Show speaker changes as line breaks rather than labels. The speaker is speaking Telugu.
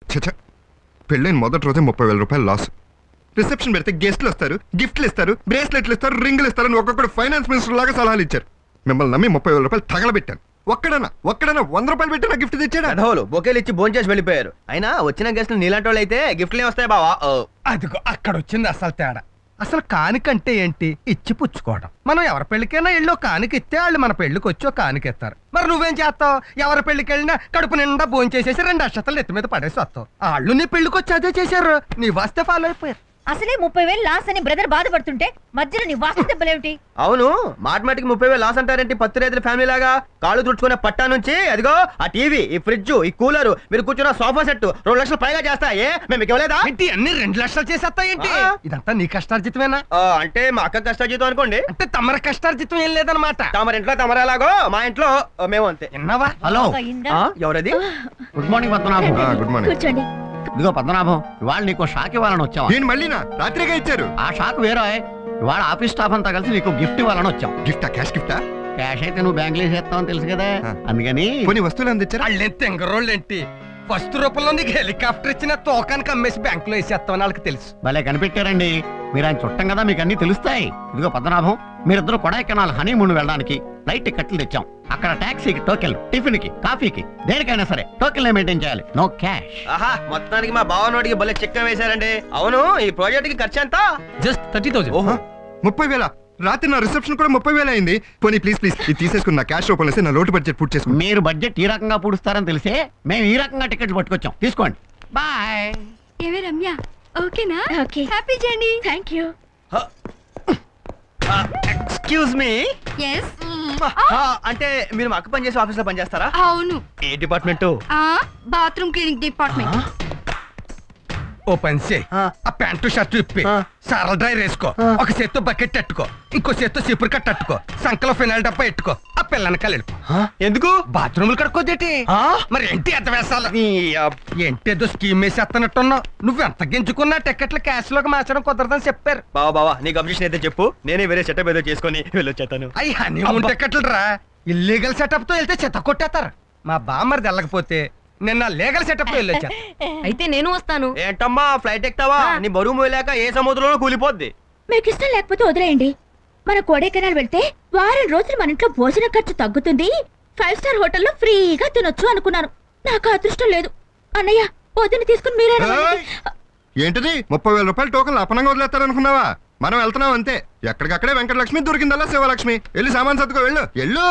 చచ్చ, పెళ్ళైన మొదటి రోజే 30,000 రూపాయలు లాస్. రిసెప్షన్ పెడితే గెస్ట్లు వస్తారు, గిఫ్ట్లు ఇస్తారు, బ్రేస్లెట్లు ఇస్తారు, రింగులు ఇస్తారు అని ఒక్కొక్కడు ఫైనాన్స్ మినిస్టర్ లాగా సలహాలు ఇచ్చారు. మిమ్మల్ని నమ్మి 30,000 రూపాయలు తగలబెట్టాను. ఒక్కడన్నా 100 రూపాయలు పెట్టి నా గిఫ్ట్ తెచ్చాడా?
అధోలు బొకేలు ఇచ్చి భోంచేసి వెళ్ళిపోయారు. అయినా వచ్చిన గెస్ట్లు నీలాంటి వాళ్ళు అయితే గిఫ్ట్లే వస్తాయి బావా.
అదిగో అక్కడ వచ్చింది అసలు తేడా. అసలు కానికంటే ఏంటి? ఇచ్చి పుచ్చుకోవడం. మనం ఎవరి పెళ్లికైనా ఎళ్ళో కానిక ఇస్తే వాళ్ళు మన పెళ్లికి వచ్చో కానికెత్తారు. మరి నువ్వేం చేస్తావు? ఎవరి పెళ్లికి వెళ్ళినా కడుపు నిండా భోంచేసేసి 2 అక్షతలు ఎత్తి మీద పడేసి వస్తావు. వాళ్ళు నీ పెళ్లికి వచ్చి అదే చేశారు. నీ వస్తే ఫాలో అయిపోయారు.
అసలే 30,000 లాస్ అని బ్రదర్ బాధపడుతుంటే మధ్యలో నీ వాస్తు దెబ్బలేమిటి?
అవును, మాటమాటికి 30,000 లాస్ అంటారేంటి? పత్తి రైతుల ఫ్యామిలీ లాగా కాళ్ళు తుడుచుకునే పట్టా నుంచి అదిగో ఆ టీవీ, ఈ ఫ్రిడ్జ్, ఈ కూలర్, మీరు కూర్చున్న సోఫా సెట్ 2 లక్షలు పైగా చేస్తాయే. మేము మీకు ఇవ్వలేదా?
ఏంటి అన్ని 2 లక్షలు చేసేస్తాయేంటి? ఇదంతా నీ కష్టార్జితమేనా?
అంటే మా అక్క కష్టార్జితం అనుకోండి.
అంటే తమర కష్టార్జితం ఏం లేదనమాట.
తమరింట్లో తమరేలాగో మా ఇంట్లో మేము అంతే.
విన్నావా?
హలో,
ఎవరది?
Good morning Padmanabham.
Good morning.
కూర్చోండి.
ఇదిగో పద్మనాభం, ఇవాళ నీకు షాక్ ఇవ్వాలని వచ్చావా?
నేను మళ్ళీనా? రాత్రిగా ఇచ్చారు.
ఆ షాక్ వేరే. ఇవాళ ఆఫీస్ స్టాఫ్ అంతా కలిసి నీకు గిఫ్ట్ ఇవ్వాలని వచ్చాం.
గిఫ్టా? క్యాష్ గిఫ్టా?
క్యాష్ అయితే నువ్వు బ్యాంకులో వేసేస్తావని తెలుసు కదా, అందుకని.
కొన్ని వస్తువులు అందించారా?
వాళ్ళేం తెంగరోళ్ళేంటి? ఫస్ట్ రూపంలో నీకు హెలికాప్టర్ ఇచ్చిన తోకానికి అమ్మేసి బ్యాంకులో వేసేస్తామని వాళ్ళకి తెలుసు.
భలే కనిపెట్టారండి. మీరు ఆయన చుట్టం కదా, మీకు అన్ని తెలుస్తాయి. ఇదిగో పద్మనాభం, మీరిద్దరు కొడైకెనాల్ హనీమూన్ వెళ్ళడానికి ఫ్లైట్ టికెట్లు తెచ్చాం. అక్కడ టాక్సీకి టోకెన్, టిఫిన్ కి, కాఫీకి, దేనికైనా సరే టోకెన్ మెయింటైన్ చేయాలి. No cash.
ఆహా, మొత్తానికి మా బావ నోటికి భలే చెక్క వేశారండి. అవును, ఈ ప్రాజెక్ట్ కి ఖర్చు ఎంత?
జస్ట్ 30,000.
ఓహో,
30,000? రాత్రి నా రిసెప్షన్ కూడా 30,000 అయింది. పోనీ ప్లీజ్ ప్లీజ్ ఇది తీసేసుకుని నా క్యాష్ రూపంలో వేసి నా లోటు బడ్జెట్ పూర్తి చేసుకుని.
మీరు బడ్జెట్ ఈ రకంగా పూడుస్తారని తెలిసే మేము ఈ రకంగా టికెట్లు పట్టుకొచ్చాం. తీసుకోండి. బాయ్.
ఏవే రమ్య, ఓకేనా? Okay, happy journey. Thank you.
Excuse me.
yes
అంటే మీరు మా అక్క పనిచేసే ఆఫీస్ లో పనిచేస్తారా?
అవును.
ఏ డిపార్ట్మెంట్?
Bathroom cleaning department.
ఓ పని చేయి,
ఆ.
ఆ ప్యాంటు షర్టు ఇప్పి సారల డ్రైర్ వేసుకో. ఒక చేత్తో బకెట్ అట్టుకో, ఇంకో చేత్తో సిపురు కట్ట అట్టుకో, సంకలో ఫినాయిల్ డబ్బా ఎట్టుకో. ఆ పిల్లని కలిపి
ఎందుకు?
బాత్రూములు కడుక్కోదేటి? మరి ఏంటి ఎంత వేసాలు? ఏంటి ఏదో స్కీమ్ వేసేస్తున్నట్టున్నావు. నువ్వు ఎంత గింజుకున్నా టికెట్లు క్యాష్ లోకి మార్చడం కుదరదని చెప్పారు.
బావా నీకు అబ్జెక్షన్ అయితే చెప్పు, నేనే వేరే సెటప్ ఏదో చేసుకొని వెళ్ళొచ్చేతాను.
అయ్యి హనీమూన్ టికెట్లు రా. ఇల్లీగల్ సెటప్ తో వెళ్తే చెత్త కొట్టేస్తారు. మా బామ్మరిది వెళ్ళకపోతే నిన్న లీగల్ సెటప్ తో వెళ్ళొచ్చా.
అయితే నేను వస్తాను.
ఏంటమ్మా ఫ్లైట్ ఎక్కుతావా? నీ బరువు మోయలేక ఏ సముద్రంలో కూలిపోద్ది.
మీకు ఇష్టం లేకపోతే వదిలేయండి. మన కొడైకెనాల్ వెళ్తే 1 వారం రోజులు మన ఇంట్లో భోజన ఖర్చు తగ్గుతుంది, 5 స్టార్ హోటల్లో ఫ్రీగా తినొచ్చు అనుకున్నాను. నాకు అదృష్టం లేదు. అన్నయ్య, వదిన తీసుకుని మీరే
ఏంటిది 30,000 రూపాయలు టోకన్లు అపనంగా వదిలేస్తారనుకున్నావా? మనం వెళ్తున్నాం అంతే. ఎక్కడికక్కడే వెంకటలక్ష్మి దొరికిందల్లా శివలక్ష్మి. వెళ్ళి సామాన్ సర్దుకో, వెళ్ళు వెళ్ళు.